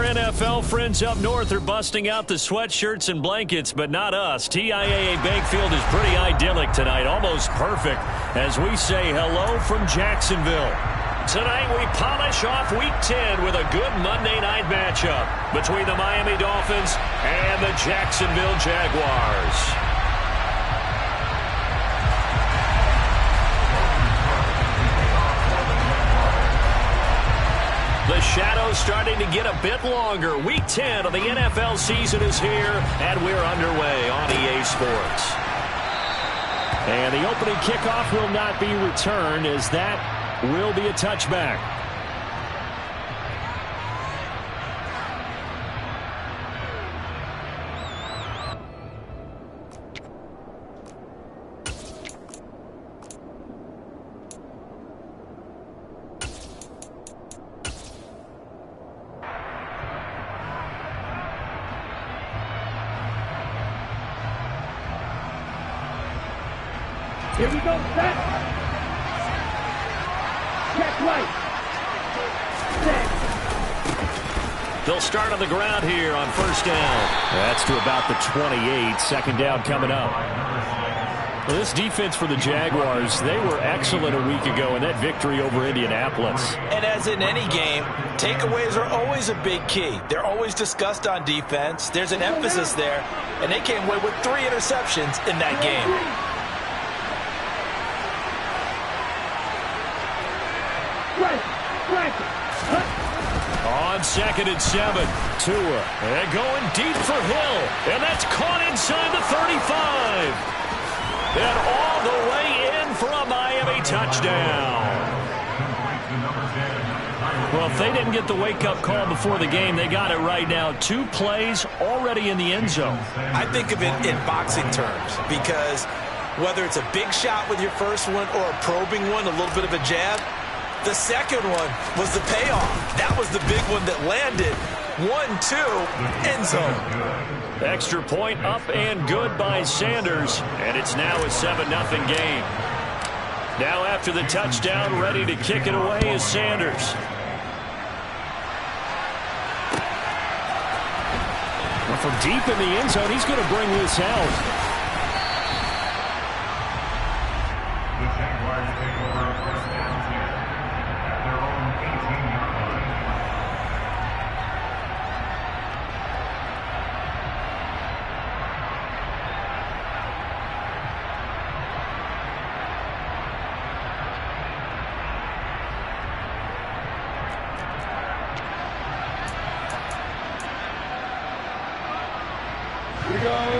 NFL friends up north are busting out the sweatshirts and blankets, but not us. TIAA Bank Field is pretty idyllic tonight, almost perfect, as we say hello from Jacksonville. Tonight we polish off Week 10 with a good Monday night matchup between the Miami Dolphins and the Jacksonville Jaguars. The shadow's starting to get a bit longer. Week 10 of the NFL season is here, and we're underway on EA Sports. And the opening kickoff will not be returned, as that will be a touchback. Here we go, set. Check right. Set. They'll start on the ground here on first down. That's to about the 28. Second down coming up. Well, this defense for the Jaguars, they were excellent a week ago in that victory over Indianapolis. And as in any game, takeaways are always a big key. They're always discussed on defense. There's an emphasis there, and they came away with 3 interceptions in that game. On 2nd and 7, Tua, and going deep for Hill, and that's caught inside the 35. And all the way in for a Miami touchdown. Well, if they didn't get the wake-up call before the game, they got it right now. 2 plays already in the end zone. I think of it in boxing terms, because whether it's a big shot with your first one or a probing one, a little bit of a jab, the second one was the payoff. That was the big one that landed. 1-2, end zone. Extra point up and good by Sanders, and it's now a 7-0 game. Now after the touchdown, ready to kick it away is Sanders. Well, from deep in the end zone, he's going to bring this out.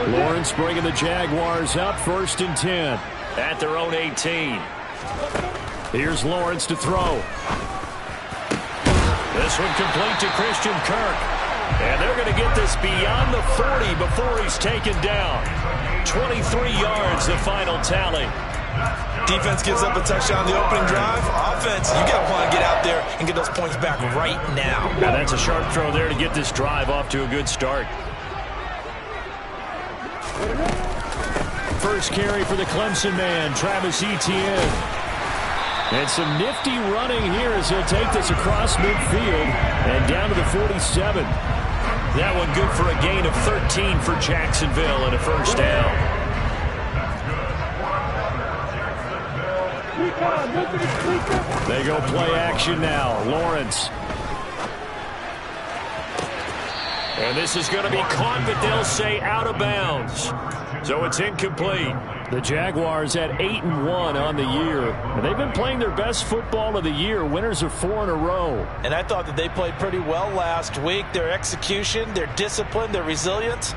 Lawrence bringing the Jaguars up, 1st and 10 at their own 18. Here's Lawrence to throw. This one complete to Christian Kirk. And they're going to get this beyond the 40 before he's taken down. 23 yards, the final tally. Defense gives up a touchdown on the opening drive. Offense, you got to want to get out there and get those points back right now. Now that's a sharp throw there to get this drive off to a good start. First carry for the Clemson man, Travis Etienne. And some nifty running here as he'll take this across midfield and down to the 47. That one good for a gain of 13 for Jacksonville and a first down. They go play action now. Lawrence. And this is going to be caught, but they'll say out of bounds. So it's incomplete. The Jaguars at 8-1 on the year. And they've been playing their best football of the year. Winners of 4 in a row. And I thought that they played pretty well last week. Their execution, their discipline, their resilience,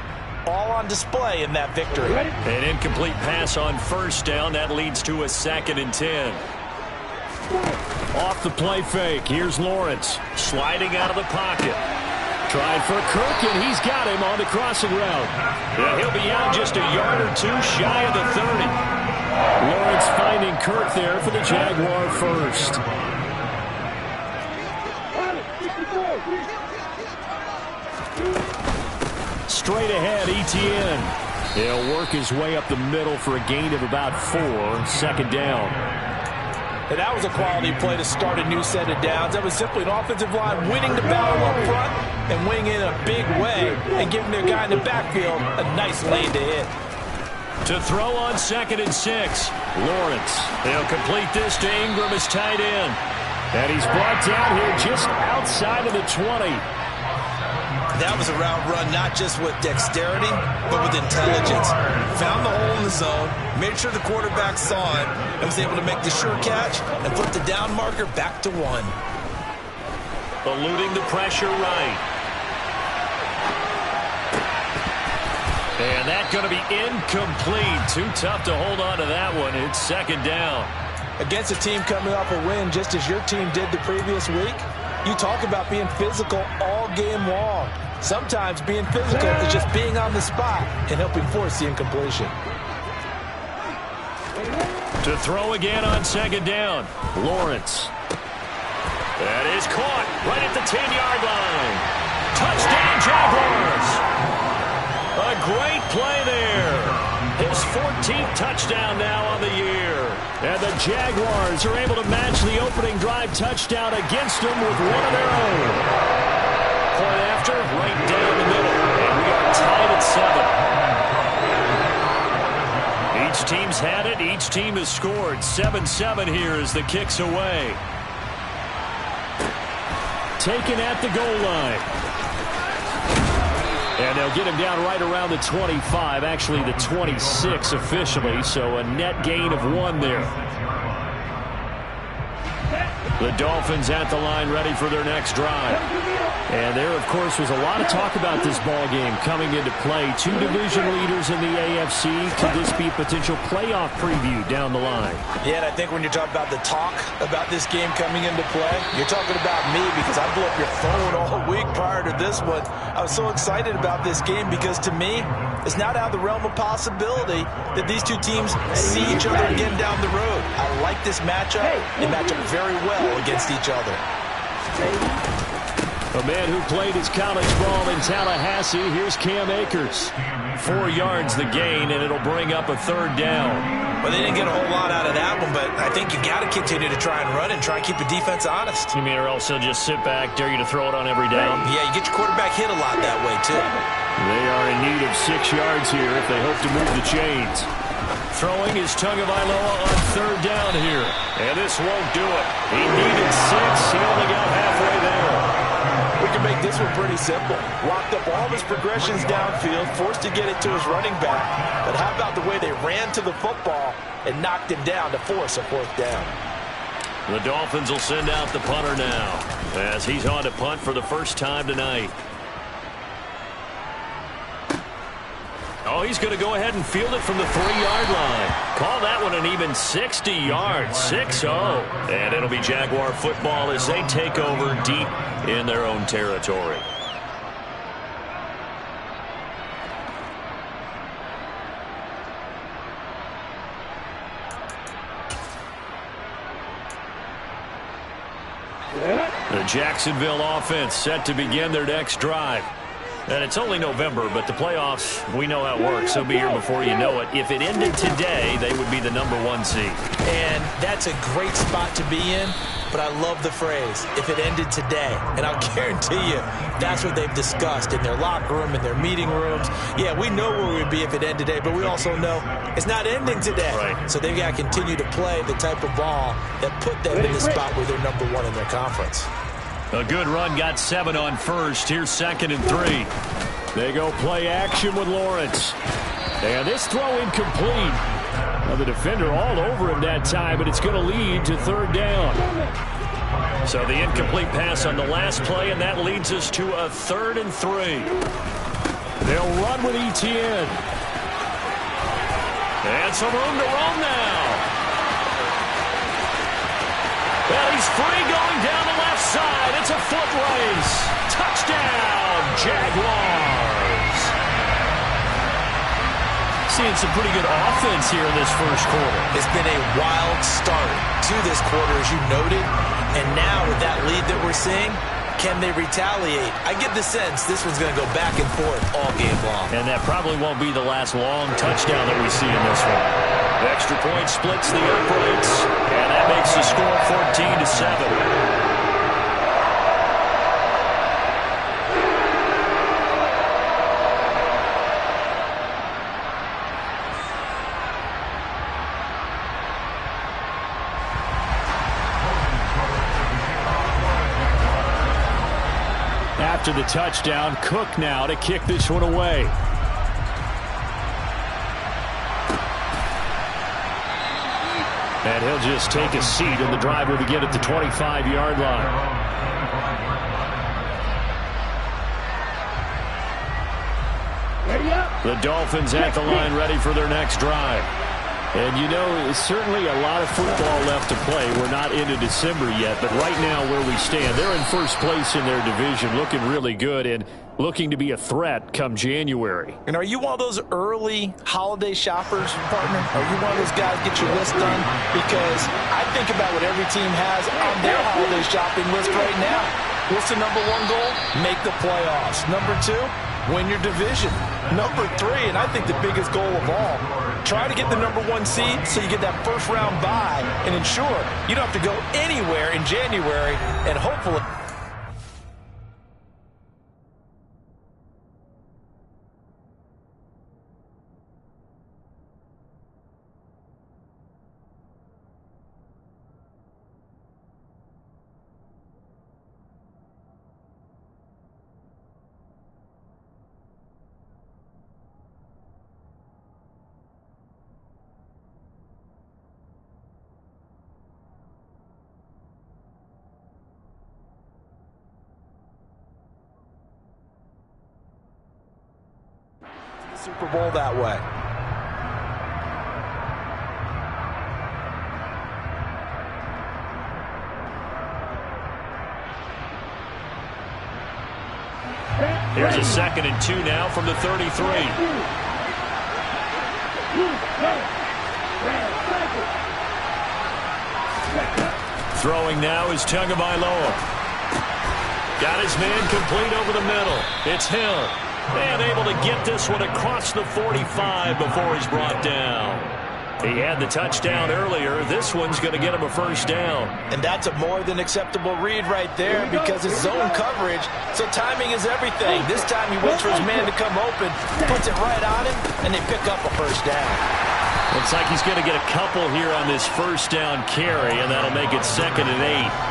all on display in that victory. An incomplete pass on first down. That leads to a 2nd and 10. Off the play fake. Here's Lawrence sliding out of the pocket. Trying for Kirk, and he's got him on the crossing route. Yeah, he'll be out just a yard or 2 shy of the 30. Lawrence finding Kirk there for the Jaguar first. Straight ahead, Etienne. He'll work his way up the middle for a gain of about 4. 2nd down. And that was a quality play to start a new set of downs. That was simply an offensive line winning the battle up front and wing in a big way and giving their guy in the backfield a nice lane to hit. To throw on 2nd and 6. Lawrence. They'll complete this to Ingram as tight end. And he's brought down here just outside of the 20. That was a route run not just with dexterity, but with intelligence. Found the hole in the zone, made sure the quarterback saw it, and was able to make the sure catch and put the down marker back to 1. Eluding the pressure right. And that's going to be incomplete. Too tough to hold on to that one. It's 2nd down. Against a team coming off a win just as your team did the previous week, you talk about being physical all game long. Sometimes being physical is just being on the spot and helping force the incompletion. To throw again on 2nd down. Lawrence. That is caught right at the 10-yard line. Touchdown, Jaguars. A great play there. His 14th touchdown now on the year. And the Jaguars are able to match the opening drive touchdown against them with one of their own. Point after, right down the middle. And we are tied at 7. Each team's had it. Each team has scored. 7-7 here as the kick's away. Taken at the goal line. And they'll get him down right around the 25, actually the 26 officially, so a net gain of 1 there. The Dolphins at the line ready for their next drive. And there, of course, was a lot of talk about this ball game coming into play. 2 division leaders in the AFC. Could this be a potential playoff preview down the line? Yeah, and I think when you're talking about the talk about this game coming into play, you're talking about me because I blew up your phone all week prior to this one. I was so excited about this game because to me, it's not out of the realm of possibility that these two teams see each other again down the road. I like this matchup. They match up very well against each other. A man who played his college ball in Tallahassee. Here's Cam Akers. 4 yards the gain, and it'll bring up a 3rd down. Well, they didn't get a whole lot out of that one, but I think you got to continue to try and run and try and keep the defense honest. You mean or else they'll just sit back, dare you to throw it on every down? Yeah, you get your quarterback hit a lot that way, too. They are in need of 6 yards here if they hope to move the chains. Throwing is Tagovailoa on 3rd down here. And this won't do it. He needed 6. He only got halfway there. We can make this one pretty simple. Locked up all of his progressions downfield, forced to get it to his running back. But how about the way they ran to the football and knocked him down to force a 4th down? The Dolphins will send out the punter now as he's on to punt for the first time tonight. Oh, he's going to go ahead and field it from the 3-yard line. Call that one an even 60 yards, 6-0. And it'll be Jaguar football as they take over deep in their own territory. The Jacksonville offense set to begin their next drive. And it's only November, but the playoffs, we know how it works. They'll be here before you know it. If it ended today, they would be the #1 seed. And that's a great spot to be in, but I love the phrase, if it ended today. And I'll guarantee you, that's what they've discussed in their locker room, in their meeting rooms. Yeah, we know where we'd be if it ended today, but we also know it's not ending today. Right. So they've got to continue to play the type of ball that put them in the spot where they're #1 in their conference. A good run got 7 on first. Here's 2nd and 3. They go play action with Lawrence. And this throw incomplete. Now the defender all over him that time, but it's going to lead to 3rd down. So the incomplete pass on the last play, and that leads us to a 3rd and 3. They'll run with Etienne. And some room to roam now. Well, he's free going down the left side. It's a foot race. Touchdown, Jaguars. Seeing some pretty good offense here in this first quarter. It's been a wild start to this quarter, as you noted. And now with that lead that we're seeing, can they retaliate? I get the sense this one's going to go back and forth all game long. And that probably won't be the last long touchdown that we see in this one. The extra point splits the uprights, and that makes the score 14-7. After the touchdown, Cook now to kick this one away. And he'll just take a seat, and the drive will begin at the 25-yard line. The Dolphins at the line, ready for their next drive. And you know, certainly a lot of football left to play. We're not into December yet, but right now where we stand, they're in first place in their division, looking really good and looking to be a threat come January. And are you one of those early holiday shoppers, partner? Are you one of those guys get your list done? Because I think about what every team has on their holiday shopping list right now. What's the number one goal? Make the playoffs. Number two, win your division. Number three, and I think the biggest goal of all, try to get the number one seed so you get that first round bye and ensure you don't have to go anywhere in January and hopefully. Super Bowl that way. Here's a 2nd and 2 now from the 33. Throwing now is Tagovailoa. Got his man complete over the middle. It's Hill. And able to get this one across the 45 before he's brought down. He had the touchdown earlier. This one's going to get him a first down. And that's a more than acceptable read right there because it's zone coverage, so timing is everything. This time he waits for his man to come open, puts it right on him, and they pick up a first down. Looks like he's going to get a couple here on this first down carry, and that'll make it 2nd and 8.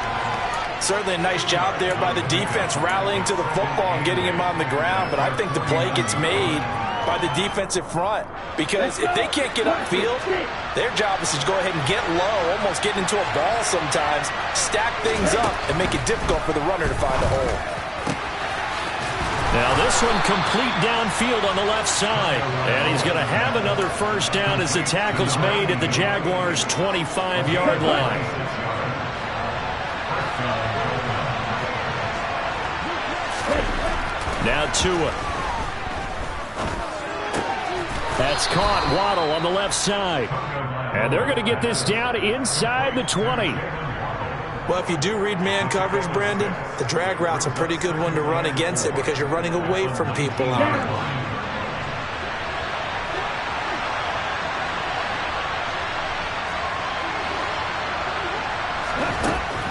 Certainly a nice job there by the defense rallying to the football and getting him on the ground, but I think the play gets made by the defensive front because if they can't get upfield, their job is to go ahead and get low, almost get into a ball sometimes, stack things up, and make it difficult for the runner to find a hole. Now this one complete downfield on the left side, and he's going to have another first down as the tackle's made at the Jaguars' 25-yard line. Now Tua. That's caught. Waddle on the left side. And they're going to get this down inside the 20. Well, if you do read man coverage, Brandon, the drag route's a pretty good one to run against it because you're running away from people on it.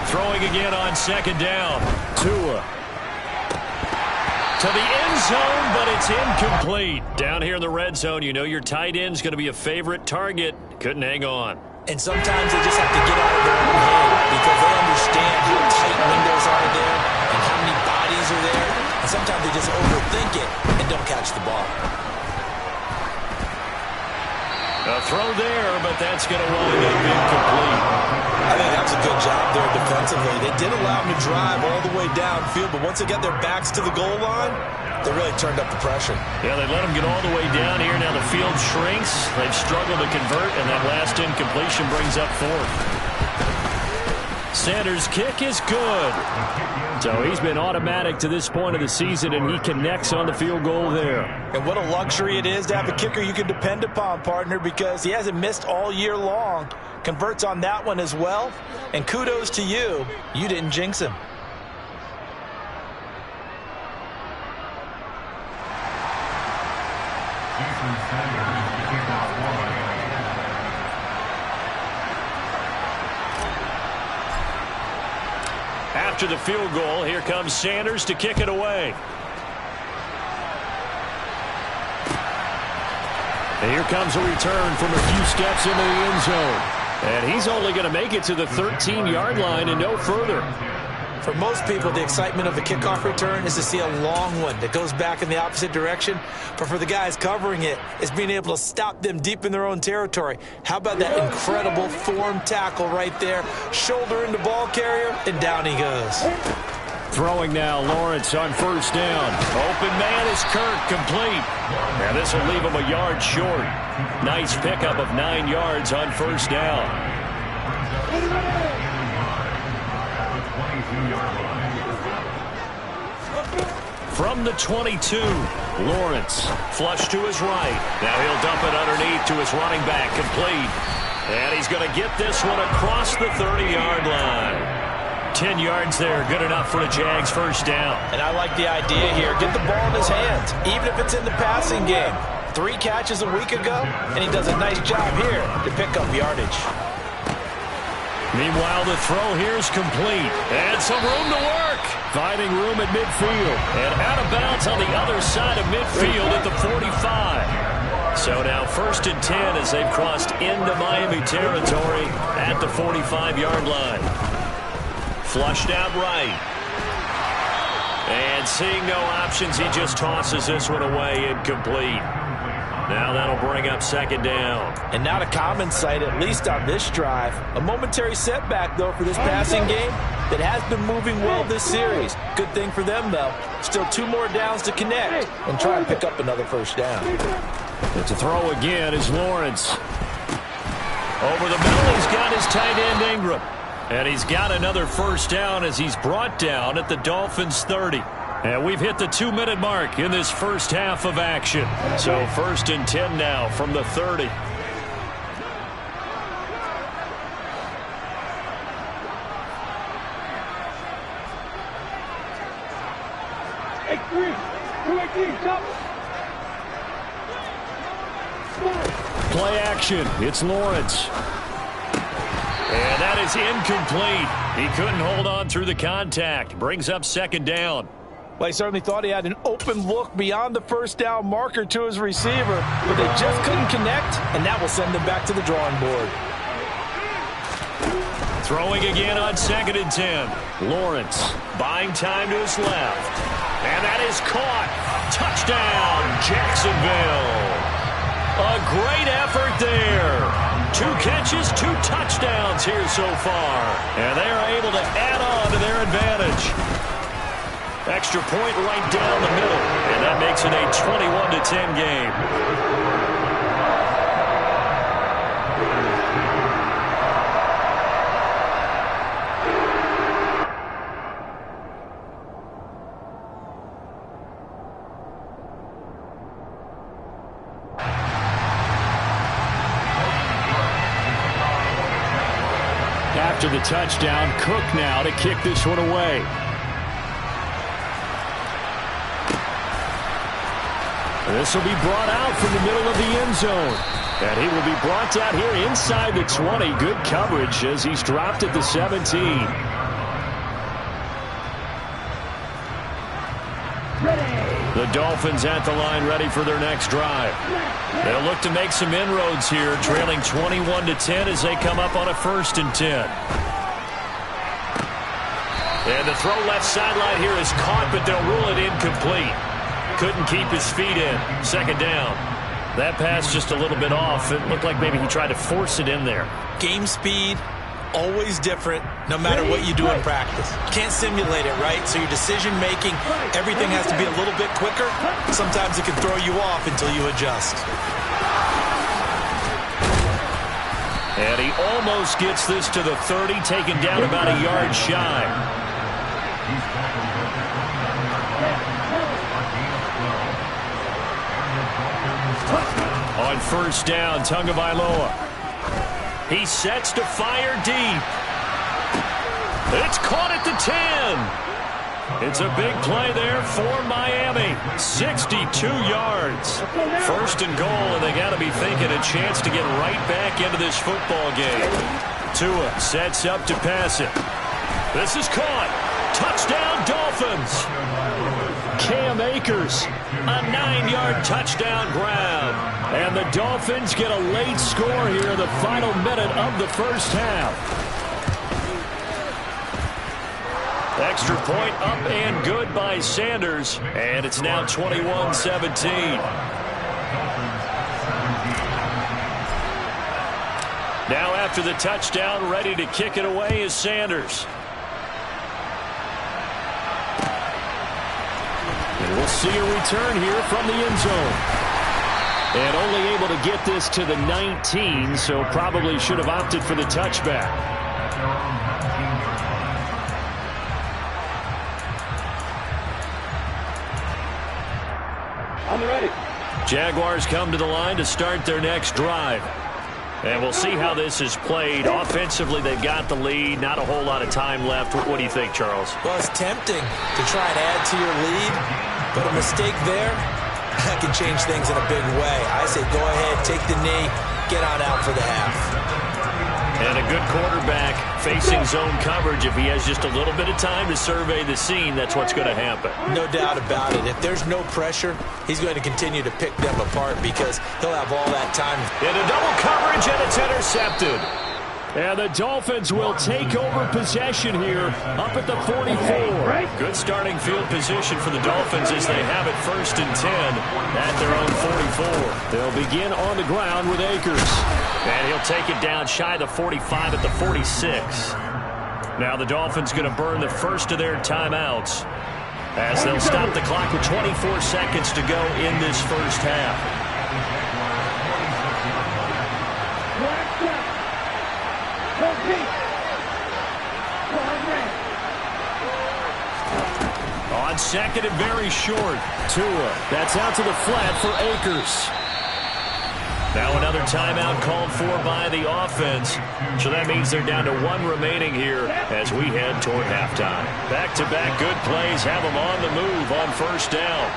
Throwing again on 2nd down. Tua. To the end zone, but it's incomplete. Down here in the red zone, you know your tight end's going to be a favorite target. Couldn't hang on. And sometimes they just have to get out of their own head because they understand how tight windows are there and how many bodies are there. And sometimes they just overthink it and don't catch the ball. A throw there, but that's going to wind up incomplete. I think that was a good job there defensively. They did allow them to drive all the way downfield, but once they got their backs to the goal line, they really turned up the pressure. Yeah, they let them get all the way down here. Now the field shrinks. They've struggled to convert, and that last incompletion brings up 4th. Sanders' kick is good. So he's been automatic to this point of the season, and he connects on the field goal there. And what a luxury it is to have a kicker you can depend upon, partner, because he hasn't missed all year long. Converts on that one as well. And kudos to you. You didn't jinx him. After the field goal, here comes Sanders to kick it away. And here comes a return from a few steps into the end zone. And he's only going to make it to the 13-yard line and no further. For most people, the excitement of a kickoff return is to see a long one that goes back in the opposite direction. But for the guys covering it, it's being able to stop them deep in their own territory. How about that incredible form tackle right there? Shoulder into ball carrier, and down he goes. Throwing now, Lawrence on first down. Open man is Kirk, complete. And this will leave him a yard short. Nice pickup of 9 yards on first down. From the 22, Lawrence, flush to his right. Now he'll dump it underneath to his running back, complete. And he's going to get this one across the 30-yard line. 10 yards there, good enough for the Jags' first down. And I like the idea here. Get the ball in his hands, even if it's in the passing game. 3 catches a week ago, and he does a nice job here to pick up yardage. Meanwhile, the throw here is complete. And some room to work. Finding room at midfield. And out of bounds on the other side of midfield at the 45. So now 1st and 10 as they've crossed into Miami territory at the 45-yard line. Flushed out right. And seeing no options, he just tosses this one away, incomplete. Now that'll bring up 2nd down. And not a common sight, at least on this drive. A momentary setback, though, for this passing game that has been moving well this series. Good thing for them, though. Still 2 more downs to connect and try and pick up another first down. It's a throw again is Lawrence. Over the middle, he's got his tight end Ingram. And he's got another first down as he's brought down at the Dolphins' 30. And we've hit the 2-minute mark in this first half of action. So 1st and 10 now from the 30. Play action. It's Lawrence. And that is incomplete. He couldn't hold on through the contact. Brings up 2nd down. Well, he certainly thought he had an open look beyond the first down marker to his receiver, but they just couldn't connect, and that will send them back to the drawing board. Throwing again on 2nd and 10. Lawrence buying time to his left. And that is caught. Touchdown, Jacksonville. A great effort there. 2 catches, 2 touchdowns here so far. And they are able to add on to their advantage. Extra point right down the middle. And that makes it a 21-10 game. After the touchdown, Cook now to kick this one away. This will be brought out from the middle of the end zone. And he will be brought down here inside the 20. Good coverage as he's dropped at the 17. The Dolphins at the line ready for their next drive. They'll look to make some inroads here, trailing 21-10 as they come up on a 1st and 10. And the throw left sideline here is caught, but they'll rule it incomplete. Couldn't keep his feet in. 2nd down. That pass just a little bit off. It looked like maybe he tried to force it in there. Game speed, always different, no matter what you do in practice. Can't simulate it, right? So your decision-making, everything has to be a little bit quicker. Sometimes it can throw you off until you adjust. And he almost gets this to the 30, taken down about a yard shy. On 1st down, Tagovailoa. He sets to fire deep. It's caught at the 10. It's a big play there for Miami. 62 yards. 1st and goal, and they got to be thinking a chance to get right back into this football game. Tua sets up to pass it. This is caught. Touchdown, Dolphins. Cam Akers, a 9-yard touchdown grab. And the Dolphins get a late score here in the final minute of the first half. Extra point up and good by Sanders. And it's now 21-17. Now after the touchdown, ready to kick it away is Sanders. And we'll see a return here from the end zone. And only able to get this to the 19, so probably should have opted for the touchback. I'm ready. Jaguars come to the line to start their next drive. And we'll see how this is played. Offensively, they've got the lead. Not a whole lot of time left. What do you think, Charles? Well, it's tempting to try and add to your lead, but a mistake there, that can change things in a big way. I say go ahead, take the knee, get on out for the half. And a good quarterback facing zone coverage. If he has just a little bit of time to survey the scene, that's what's going to happen. No doubt about it. If there's no pressure, he's going to continue to pick them apart because he'll have all that time. Into double coverage, and it's intercepted. And the Dolphins will take over possession here up at the 44. Good starting field position for the Dolphins as they have it 1st and 10 at their own 44. They'll begin on the ground with Akers. And he'll take it down shy of the 45 at the 46. Now the Dolphins going to burn the first of their timeouts as they'll stop the clock with 24 seconds to go in this first half. On second and very short, Tua. That's out to the flat for Akers. Now another timeout called for by the offense. So that means they're down to 1 remaining here as we head toward halftime. Back-to-back good plays have them on the move on first down.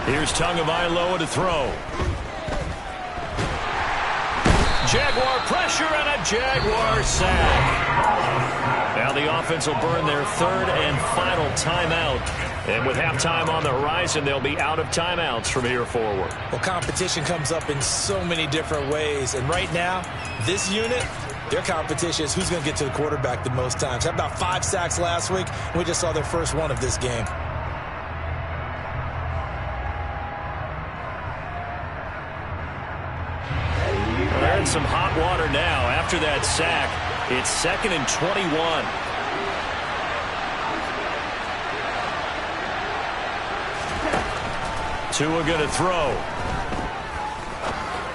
Here's Tagovailoa to throw. Jaguar pressure and a Jaguar sack. Now the offense will burn their 3rd and final timeout. And with halftime on the horizon, they'll be out of timeouts from here forward. Well, competition comes up in so many different ways. And right now, this unit, their competition is who's going to get to the quarterback the most times. Had about 5 sacks last week. We just saw their first one of this game. They're in some hot water now. After that sack, it's 2nd and 21. Tua going to throw.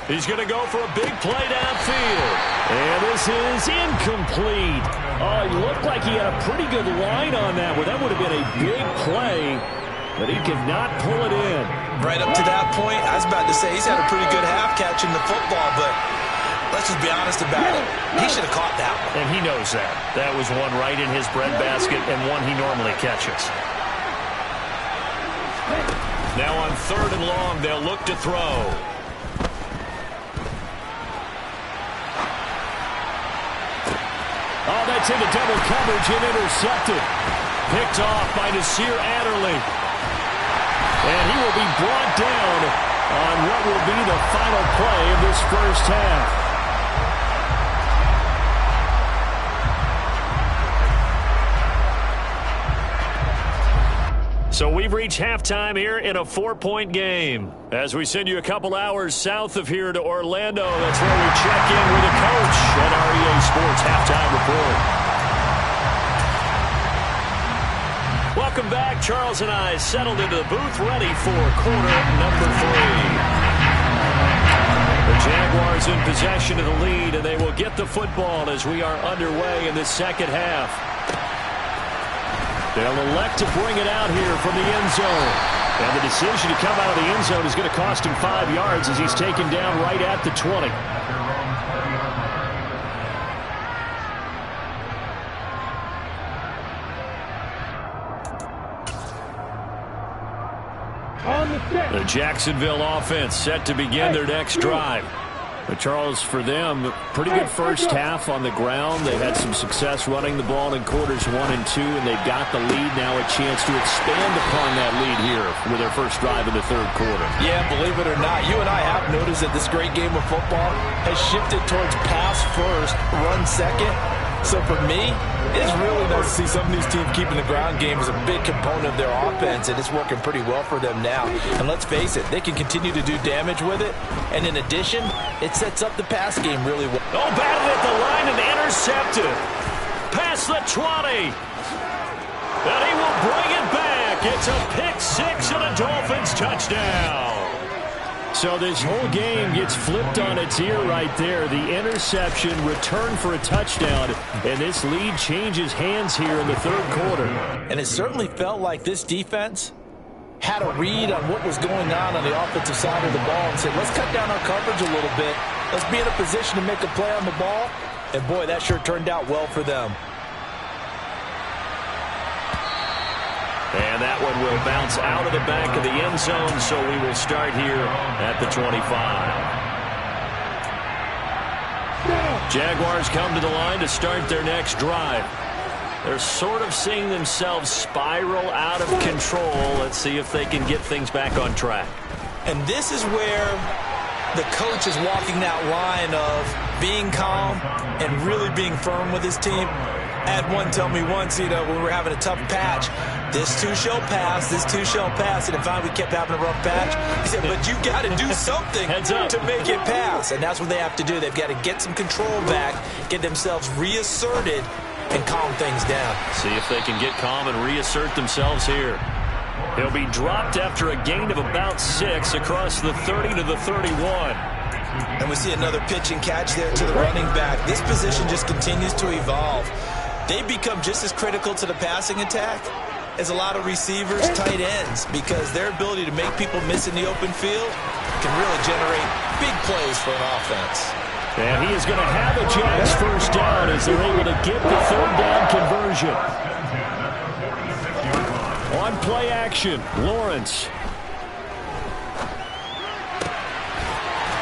He's going to go for a big play downfield. And this is incomplete. Oh, it looked like he had a pretty good line on that one. That would have been a big play, but he could not pull it in. Right up to that point, I was about to say he's had a pretty good half catching the football, but let's just be honest about it. He should have caught that one. And he knows that. That was one right in his breadbasket and one he normally catches. Now on 3rd and long, they'll look to throw. Oh, that's into double coverage and intercepted. Picked off by Nasir Adderley. And he will be brought down on what will be the final play of this first half. So we've reached halftime here in a 4-point game. As we send you a couple hours south of here to Orlando, that's where we check in with the coach at our EA Sports Halftime Report. Welcome back. Charles and I settled into the booth, ready for quarter number 3. The Jaguars in possession of the lead, and they will get the football as we are underway in the second half. They'll elect to bring it out here from the end zone. And the decision to come out of the end zone is going to cost him 5 yards as he's taken down right at the 20. The Jacksonville offense set to begin their next drive. But Charles, for them, pretty good first half on the ground. They had some success running the ball in quarters 1 and 2, and they've got the lead now, a chance to expand upon that lead here with their first drive in the 3rd quarter. Yeah, believe it or not, you and I have noticed that this great game of football has shifted towards pass first, run second. So for me, it's really nice to see some of these teams keeping the ground game as a big component of their offense, and it's working pretty well for them now. And let's face it, they can continue to do damage with it. And in addition, it sets up the pass game really well. Oh, batted at the line and intercepted. Past the 20. And he will bring it back. It's a pick-6 and a Dolphins touchdown. So this whole game gets flipped on its ear right there. The interception, return for a touchdown, and this lead changes hands here in the third quarter. And it certainly felt like this defense had a read on what was going on the offensive side of the ball and said, let's cut down our coverage a little bit. Let's be in a position to make a play on the ball. And, boy, that sure turned out well for them. And that one will bounce out of the back of the end zone, so we will start here at the 25. Jaguars come to the line to start their next drive. They're sort of seeing themselves spiral out of control. Let's see if they can get things back on track. And this is where the coach is walking that line of being calm and really being firm with his team. I had one tell me once, when we were having a tough patch, this too shall pass, this too shall pass. And finally we kept having a rough patch. He said, but you got to do something to make it pass. And that's what they have to do. They've got to get some control back, get themselves reasserted, and calm things down. See if they can get calm and reassert themselves here. He'll be dropped after a gain of about 6 across the 30 to the 31. And we see another pitch and catch there to the running back. This position just continues to evolve. They become just as critical to the passing attack as a lot of receivers, tight ends, because their ability to make people miss in the open field can really generate big plays for an offense. And he is going to have a Jags first down as they're able to get the third down conversion. On play action, Lawrence.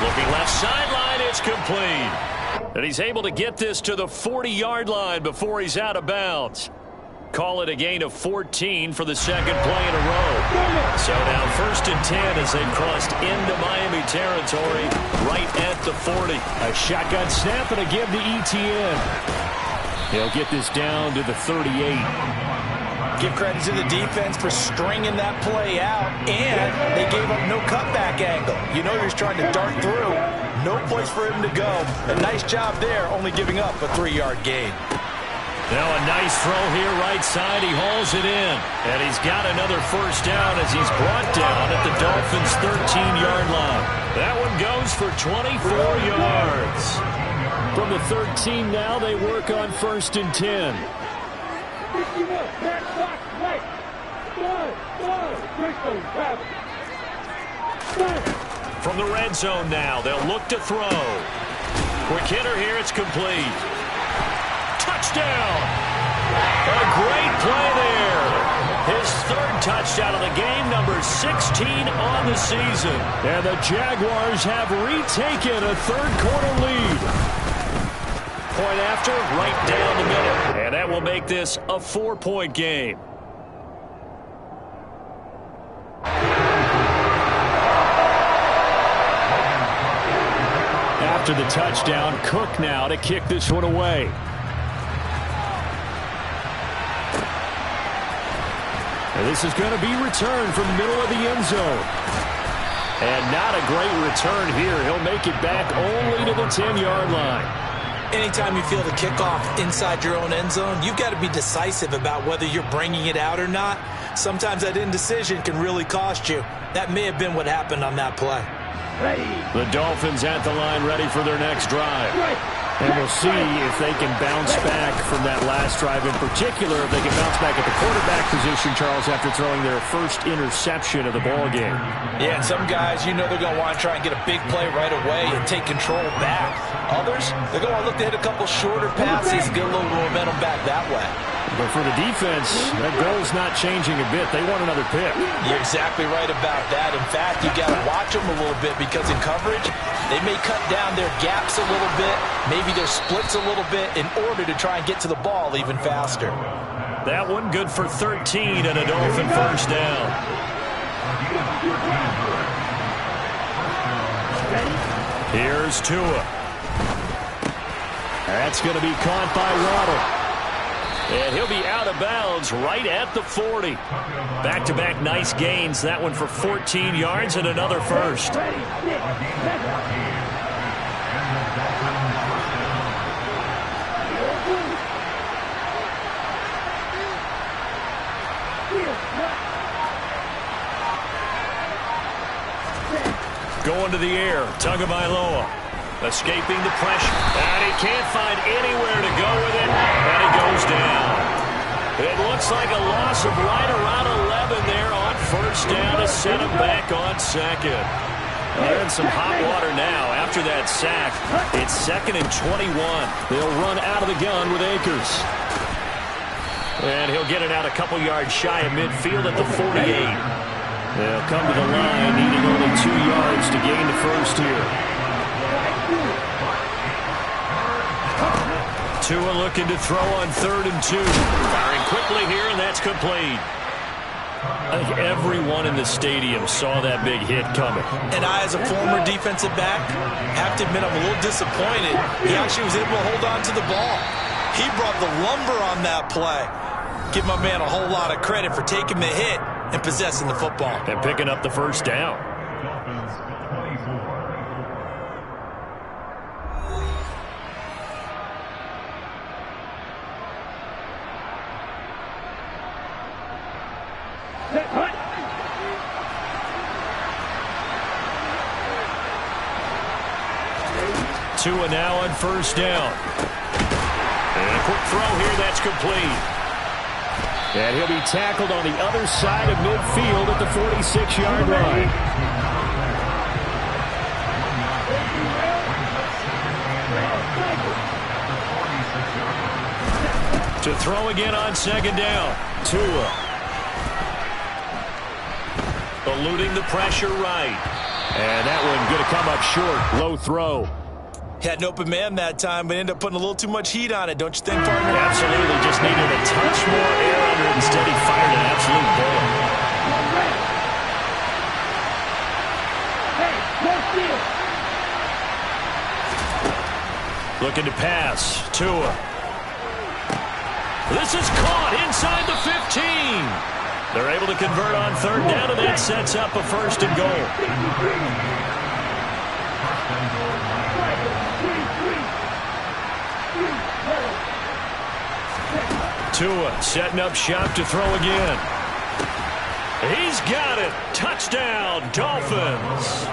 Looking left sideline, it's complete. And he's able to get this to the 40-yard line before he's out of bounds. Call it a gain of 14 for the second play in a row. So now 1st and 10 as they've crossed into Miami territory right at the 40. A shotgun snap and a give to Etienne. He'll get this down to the 38. Give credit to the defense for stringing that play out, and they gave up no cutback angle. He was trying to dart through. No place for him to go. A nice job there, only giving up a 3-yard gain. Now a nice throw here right side. He hauls it in. And he's got another first down as he's brought down at the Dolphins' 13-yard line. That one goes for 24 yards. From the 13 now, they work on 1st and 10. From the red zone now, they'll look to throw. Quick hitter here, it's complete. Touchdown! A great play there. His 3rd touchdown of the game, number 16 on the season. And the Jaguars have retaken a third-quarter lead. Point after, right down the middle. And that will make this a 4-point game. After the touchdown, Cook now to kick this one away. And this is going to be returned from the middle of the end zone. And not a great return here. He'll make it back only to the 10-yard line. Anytime you feel the kickoff inside your own end zone, you've got to be decisive about whether you're bringing it out or not. Sometimes that indecision can really cost you. That may have been what happened on that play. The Dolphins at the line ready for their next drive. And we'll see if they can bounce back from that last drive. In particular, if they can bounce back at the quarterback position, Charles, after throwing their first interception of the ballgame. Yeah, and some guys, they're going to want to try and get a big play right away and take control back. Others, they're going to look to hit a couple shorter passes and get a little momentum back that way. But for the defense, that goal's not changing a bit. They want another pick. You're exactly right about that. In fact, you got to watch them a little bit because in coverage, they may cut down their gaps a little bit, maybe their splits a little bit in order to try and get to the ball even faster. That one good for 13 and a Dolphin first down. Here's Tua. That's going to be caught by Waddle. And he'll be out of bounds right at the 40. Back-to-back nice gains. That one for 14 yards and another first. Going to the air. Tagovailoa. Escaping the pressure. And he can't find anywhere to go with it. And he goes down. It looks like a loss of right around 11 there on first down to set him back on second. And some hot water now after that sack. It's 2nd and 21. They'll run out of the gun with Akers. And he'll get it out a couple yards shy of midfield at the 48. They'll come to the line needing only 2 yards to gain the first here. Tua looking to throw on 3rd and 2. Firing quickly here, and that's complete. I think everyone in the stadium saw that big hit coming. And I, as a former defensive back, have to admit I'm a little disappointed. He actually was able to hold on to the ball. He brought the lumber on that play. Give my man a whole lot of credit for taking the hit and possessing the football. And picking up the first down. Tua now on first down. And a quick throw here, that's complete. And he'll be tackled on the other side of midfield at the 46-yard line. To throw again on 2nd down. Tua. Eluding the pressure right. And that one going to come up short. Low throw. Had an open man that time, but ended up putting a little too much heat on it, don't you think, partner? Absolutely. Just needed a touch more air under it. Instead, he fired an absolute bullet. Looking to pass. Tua. This is caught inside the 15. They're able to convert on 3rd down, and that sets up a 1st and goal. Tua setting up shop to throw again. He's got it. Touchdown, Dolphins.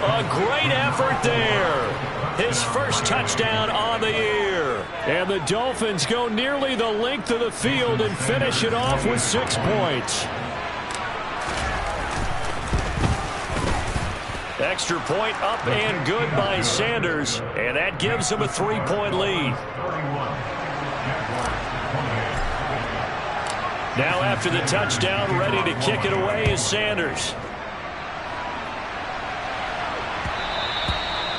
A great effort there. His first touchdown on the year. And the Dolphins go nearly the length of the field and finish it off with 6 points. Extra point up and good by Sanders. And that gives him a 3-point lead. Now after the touchdown, ready to kick it away is Sanders.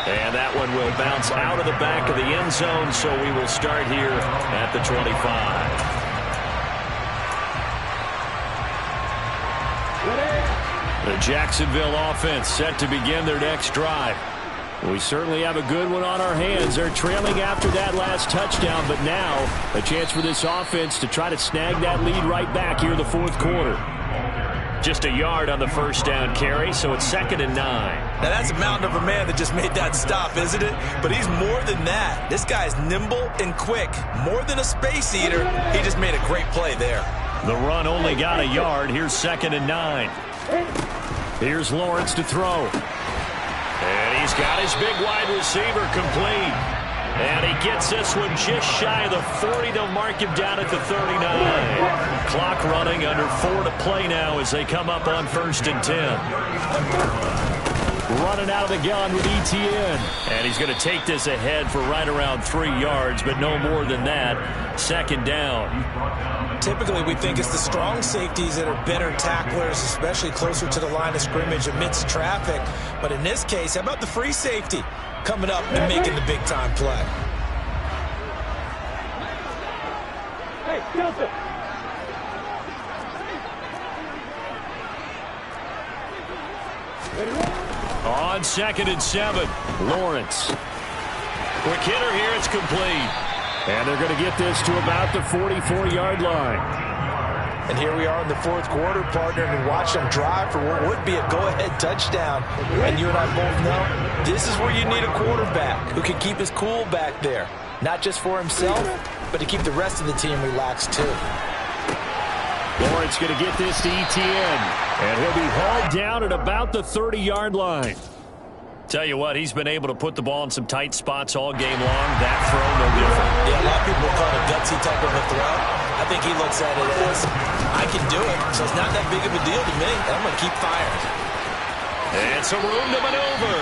And that one will bounce out of the back of the end zone, so we will start here at the 25. The Jacksonville offense set to begin their next drive. We certainly have a good one on our hands. They're trailing after that last touchdown, but now a chance for this offense to try to snag that lead right back here in the 4th quarter. Just a yard on the first down carry, so it's 2nd and 9. Now that's a mountain of a man that just made that stop, isn't it? But he's more than that. This guy's nimble and quick. More than a space eater, he just made a great play there. The run only got a yard. Here's 2nd and 9. Here's Lawrence to throw. And he's got his big wide receiver complete. And he gets this one just shy of the 40. They'll mark him down at the 39. Clock running, under 4 to play now as they come up on 1st and 10. Running out of the gun with Etienne. And he's going to take this ahead for right around 3 yards, but no more than that. 2nd down. Typically, we think it's the strong safeties that are better tacklers, especially closer to the line of scrimmage amidst traffic. But in this case, how about the free safety coming up and making the big-time play? Hey, Joseph. On 2nd and 7, Lawrence. Quick hitter here. It's complete. And they're going to get this to about the 44-yard line. And here we are in the fourth quarter, partner, and watch them drive for what would be a go-ahead touchdown. And you and I both know this is where you need a quarterback who can keep his cool back there. Not just for himself, but to keep the rest of the team relaxed too. Lawrence going to get this to Etienne. And he'll be hauled down at about the 30-yard line. Tell you what, he's been able to put the ball in some tight spots all game long. That throw, no different. Yeah, a lot of people call it a gutsy type of a throw. I think he looks at it as, I can do it, so it's not that big of a deal to me, and I'm going to keep firing. And some room to maneuver.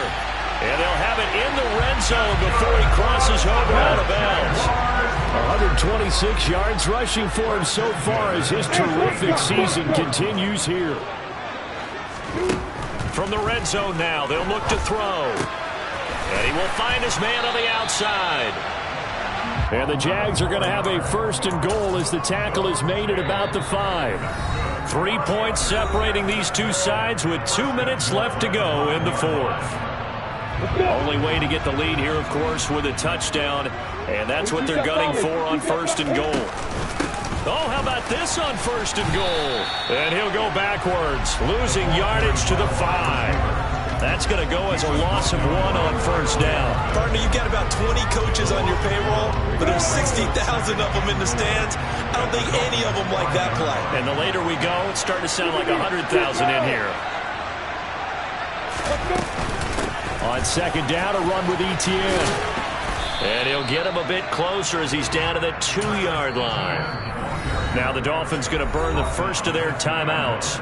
And they'll have it in the red zone before he crosses over out of bounds. 126 yards rushing for him so far as his terrific season continues here. From the red zone now, they'll look to throw. And he will find his man on the outside. And the Jags are going to have a first and goal as the tackle is made at about the 5. 3 points separating these two sides with 2 minutes left to go in the fourth. Only way to get the lead here, of course, with a touchdown. And that's what they're gunning for on first and goal. Oh, how about this on first and goal? And he'll go backwards, losing yardage to the 5. That's going to go as a loss of 1 on first down. Partner, you've got about 20 coaches on your payroll, but there's 60,000 of them in the stands. I don't think any of them like that play. And the later we go, it's starting to sound like 100,000 in here. On second down, a run with Etienne. And he'll get him a bit closer as he's down to the 2-yard line. Now the Dolphins going to burn the first of their timeouts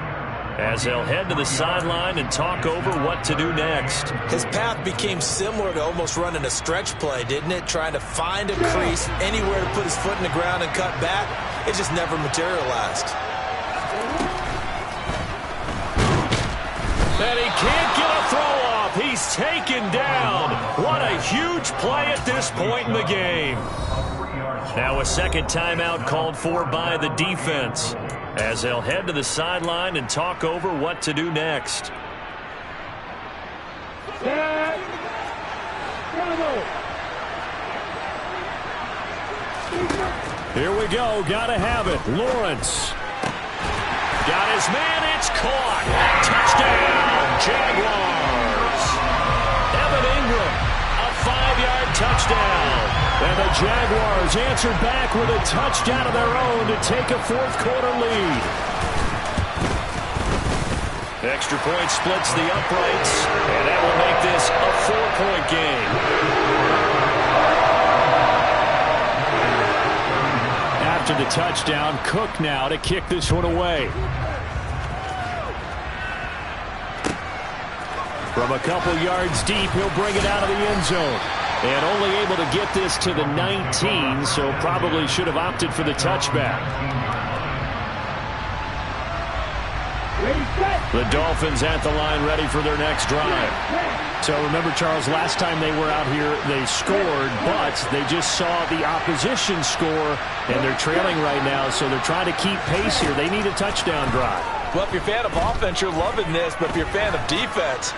as they'll head to the sideline and talk over what to do next. His path became similar to almost running a stretch play, didn't it? Trying to find a crease, anywhere to put his foot in the ground and cut back. It just never materialized. And he can't get a throw off. He's taken down. What a huge play at this point in the game. Now a second timeout called for by the defense as they'll head to the sideline and talk over what to do next. Here we go. Gotta have it. Lawrence. Got his man. It's caught. Touchdown, Jaguars. Evan Ingram, a 5-yard touchdown. And the Jaguars answered back with a touchdown of their own to take a fourth-quarter lead. Extra point splits the uprights, and that will make this a 4-point game. After the touchdown, Cook now to kick this one away. From a couple yards deep, he'll bring it out of the end zone. And only able to get this to the 19, so probably should have opted for the touchback. The Dolphins at the line ready for their next drive. So remember, Charles, last time they were out here, they scored, but they just saw the opposition score, and they're trailing right now, so they're trying to keep pace here. They need a touchdown drive. Well, if you're a fan of offense, you're loving this, but if you're a fan of defense,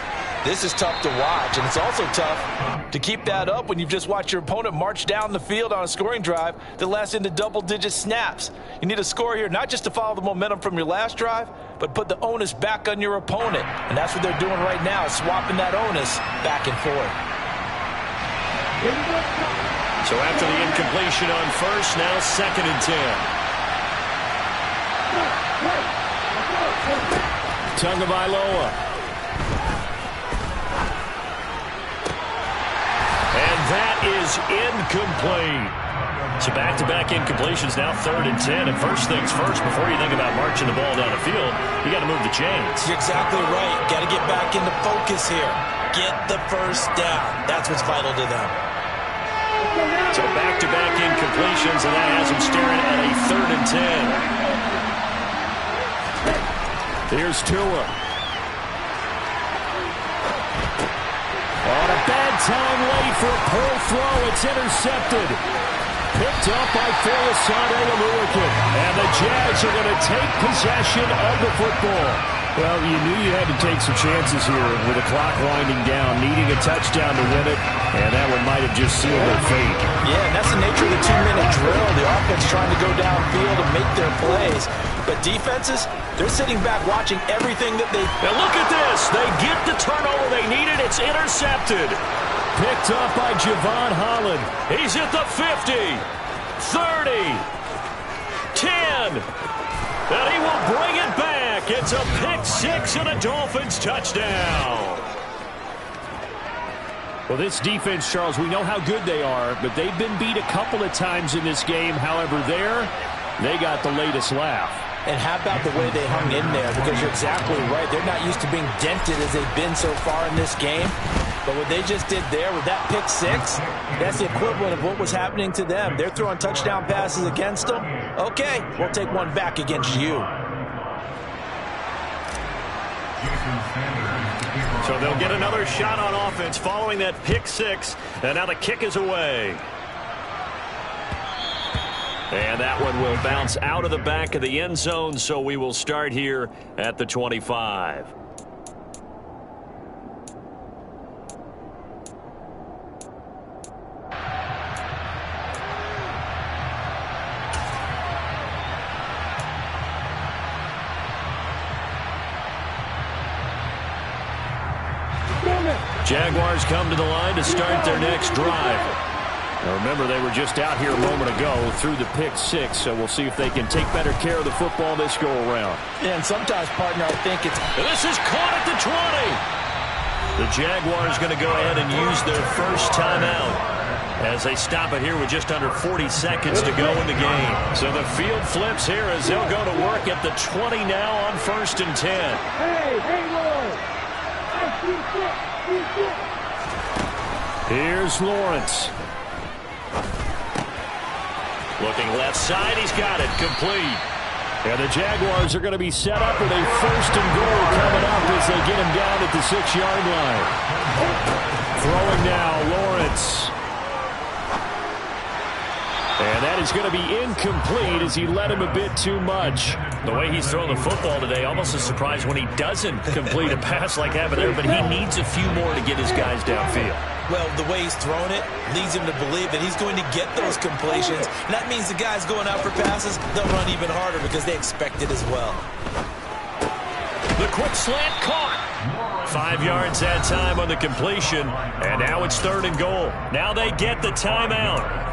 this is tough to watch, and it's also tough to keep that up when you've just watched your opponent march down the field on a scoring drive that lasts into double-digit snaps. You need a score here, not just to follow the momentum from your last drive, but put the onus back on your opponent. And that's what they're doing right now, swapping that onus back and forth. So after the incompletion on first, now second and 10. Tagovailoa. And that is incomplete. So back-to-back incompletions, now third and 10. And first things first, before you think about marching the ball down the field, you got to move the chains. You're exactly right. Got to get back into focus here. Get the first down. That's what's vital to them. So back-to-back incompletions, and that has them staring at a third and 10. Here's Tua. On a bad time late for a poor throw. It's intercepted. Picked up by Folasade Oluokun. And the Jags are going to take possession of the football. Well, you knew you had to take some chances here with the clock winding down, needing a touchdown to win it, and that one might have just sealed their fate. Yeah, and that's the nature of the 2-minute drill. The offense trying to go downfield and make their plays. But defenses, they're sitting back watching everything that they... Now look at this. They get the turnover they needed. It's intercepted. Picked up by Javon Holland. He's at the 50, 30, 10. And he will bring it back. It's a pick six and a Dolphins touchdown. Well, this defense, Charles, we know how good they are, but they've been beat a couple of times in this game. However, they got the latest laugh. And how about the way they hung in there? Because you're exactly right. They're not used to being dented as they've been so far in this game. But what they just did there with that pick six, that's the equivalent of what was happening to them. They're throwing touchdown passes against them. Okay, we'll take one back against you. So they'll get another shot on offense following that pick six. And now the kick is away. And that one will bounce out of the back of the end zone, so we will start here at the 25. Jaguars come to the line to start their next drive. Now remember, they were just out here a moment ago through the pick six, so we'll see if they can take better care of the football this go around. Yeah, and sometimes, partner, I think it's... This is caught at the 20. The Jaguars going to go ahead and use their first timeout as they stop it here with just under 40 seconds to go in the game. So the field flips here as they'll go to work at the 20 now on 1st and 10. Hey, Lord. Here's Lawrence. Looking left side, he's got it, complete. And the Jaguars are going to be set up with a 1st and goal coming up as they get him down at the 6-yard line. Throwing now, Lawrence. And that is going to be incomplete as he led him a bit too much. The way he's throwing the football today, almost a surprise when he doesn't complete a pass like happened there, but he needs a few more to get his guys downfield. Well, the way he's throwing it leads him to believe that he's going to get those completions. And that means the guys going out for passes, they'll run even harder because they expect it as well. The quick slant caught. 5 yards that time on the completion. And now it's 3rd and goal. Now they get the timeout.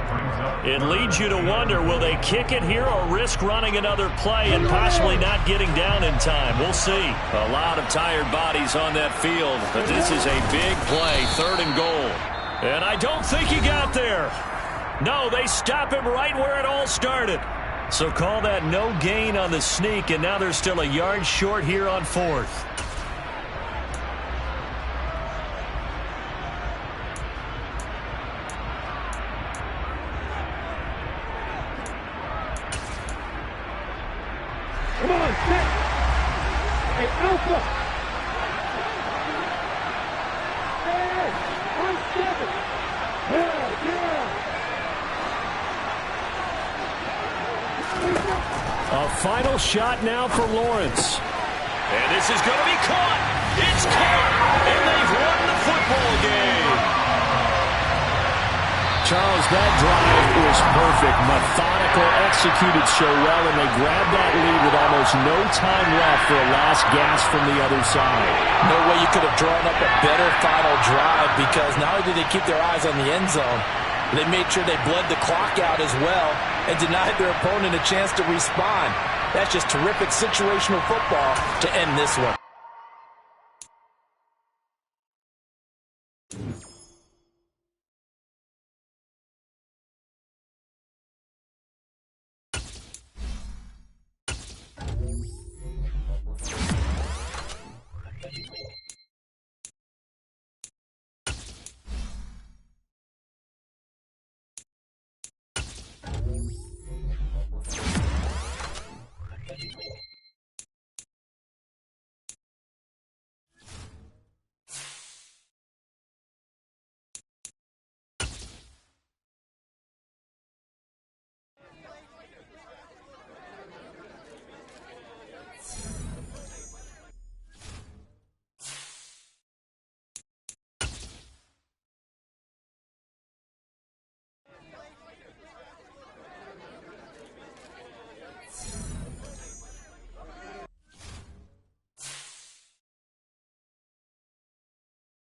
It leads you to wonder, will they kick it here or risk running another play and possibly not getting down in time? We'll see. A lot of tired bodies on that field, but this is a big play, 3rd and goal. And I don't think he got there. No, they stop him right where it all started. So call that no gain on the sneak, and now they're still a yard short here on 4th. Come on, set. Hey, Alpha. Hey, on 7. Yeah. A final shot now for Lawrence. And this is going to be caught. It's caught. And they've won the football game. Charles, that drive was perfect. Methodical, executed so well, and they grabbed that lead with almost no time left for a last gasp from the other side. No way you could have drawn up a better final drive, because not only did they keep their eyes on the end zone, they made sure they bled the clock out as well and denied their opponent a chance to respond. That's just terrific situational football to end this one.